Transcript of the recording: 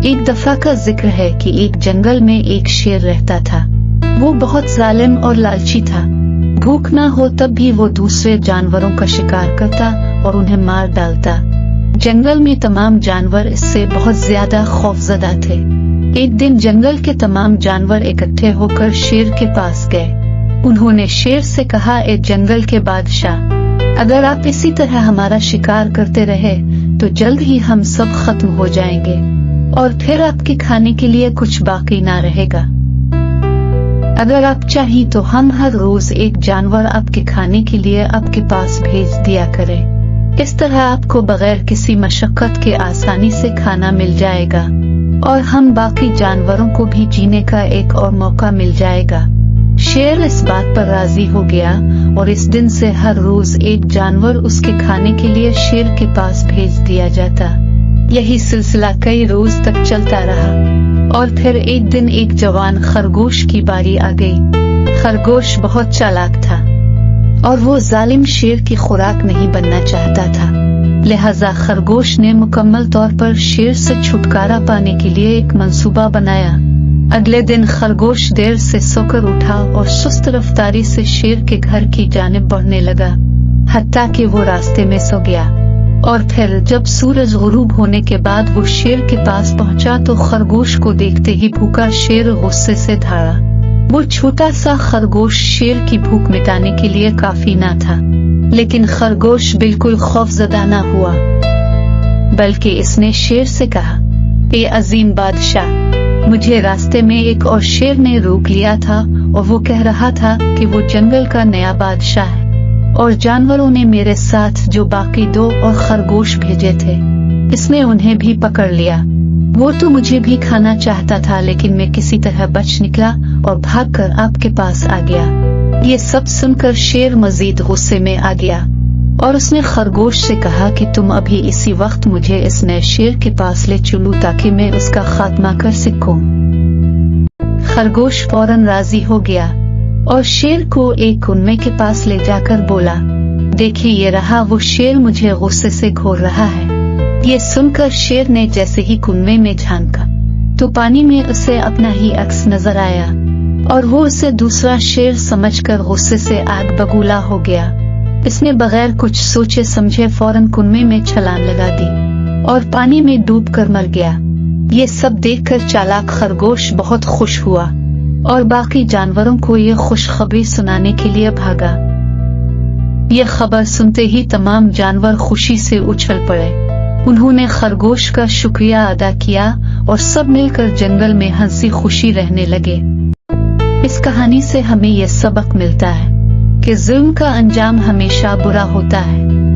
ایک دفعہ کا ذکر ہے کہ ایک جنگل میں ایک شیر رہتا تھا۔ وہ بہت ظالم اور لالچی تھا۔ بھوک نہ ہو تب بھی وہ دوسرے جانوروں کا شکار کرتا اور انہیں مار ڈالتا۔ جنگل میں تمام جانور اس سے بہت زیادہ خوفزدہ تھے۔ ایک دن جنگل کے تمام جانور اکٹھے ہو کر شیر کے پاس گئے۔ انہوں نے شیر سے کہا، اے جنگل کے بادشاہ، اگر آپ اسی طرح ہمارا شکار کرتے رہے تو جلد ہی ہم سب ختم ہو جائیں گے اور پھر آپ کے کھانے کے لیے کچھ باقی نہ رہے گا۔ اگر آپ چاہیں تو ہم ہر روز ایک جانور آپ کے کھانے کے لیے آپ کے پاس بھیج دیا کریں۔ اس طرح آپ کو بغیر کسی مشقت کے آسانی سے کھانا مل جائے گا اور ہم باقی جانوروں کو بھی جینے کا ایک اور موقع مل جائے گا۔ شیر اس بات پر راضی ہو گیا اور اس دن سے ہر روز ایک جانور اس کے کھانے کے لیے شیر کے پاس بھیج دیا جاتا۔ یہی سلسلہ کئی روز تک چلتا رہا اور پھر ایک دن ایک جوان خرگوش کی باری آ گئی۔ خرگوش بہت چالاک تھا اور وہ ظالم شیر کی خوراک نہیں بننا چاہتا تھا، لہذا خرگوش نے مکمل طور پر شیر سے چھٹکارا پانے کے لیے ایک منصوبہ بنایا۔ اگلے دن خرگوش دیر سے سو کر اٹھا اور سست رفتاری سے شیر کے گھر کی جانب بڑھنے لگا، حتیٰ کہ وہ راستے میں سو گیا۔ اور پھر جب سورج غروب ہونے کے بعد وہ شیر کے پاس پہنچا تو خرگوش کو دیکھتے ہی بھوکا شیر غصے سے دھاڑا۔ وہ چھوٹا سا خرگوش شیر کی بھوک مٹانے کے لیے کافی نہ تھا، لیکن خرگوش بالکل خوفزدہ نہ ہوا، بلکہ اس نے شیر سے کہا، اے عظیم بادشاہ، مجھے راستے میں ایک اور شیر نے روک لیا تھا اور وہ کہہ رہا تھا کہ وہ جنگل کا نیا بادشاہ ہے اور جانوروں نے میرے ساتھ جو باقی 2 اور خرگوش بھیجے تھے اس نے انہیں بھی پکڑ لیا۔ وہ تو مجھے بھی کھانا چاہتا تھا، لیکن میں کسی طرح بچ نکلا اور بھاگ کر آپ کے پاس آ گیا۔ یہ سب سن کر شیر مزید غصے میں آ گیا اور اس نے خرگوش سے کہا کہ تم ابھی اسی وقت مجھے اس نئے شیر کے پاس لے چلو تاکہ میں اس کا خاتمہ کر سکوں۔ خرگوش فوراً راضی ہو گیا اور شیر کو ایک کنویں کے پاس لے جا کر بولا، دیکھیں یہ رہا وہ شیر مجھے غصے سے گھور رہا ہے۔ یہ سن کر شیر نے جیسے ہی کنویں میں جھانکا تو پانی میں اسے اپنا ہی عکس نظر آیا اور وہ اسے دوسرا شیر سمجھ کر غصے سے آگ بگولا ہو گیا۔ اس نے بغیر کچھ سوچے سمجھے فوراً کنویں میں چھلانگ لگا دی اور پانی میں ڈوب کر مر گیا۔ یہ سب دیکھ کر چالاک خرگوش بہت خوش ہوا اور باقی جانوروں کو یہ خوشخبری سنانے کے لیے بھاگا۔ یہ خبر سنتے ہی تمام جانور خوشی سے اچھل پڑے۔ انہوں نے خرگوش کا شکریہ ادا کیا اور سب مل کر جنگل میں ہنسی خوشی رہنے لگے۔ اس کہانی سے ہمیں یہ سبق ملتا ہے کہ ظلم کا انجام ہمیشہ برا ہوتا ہے۔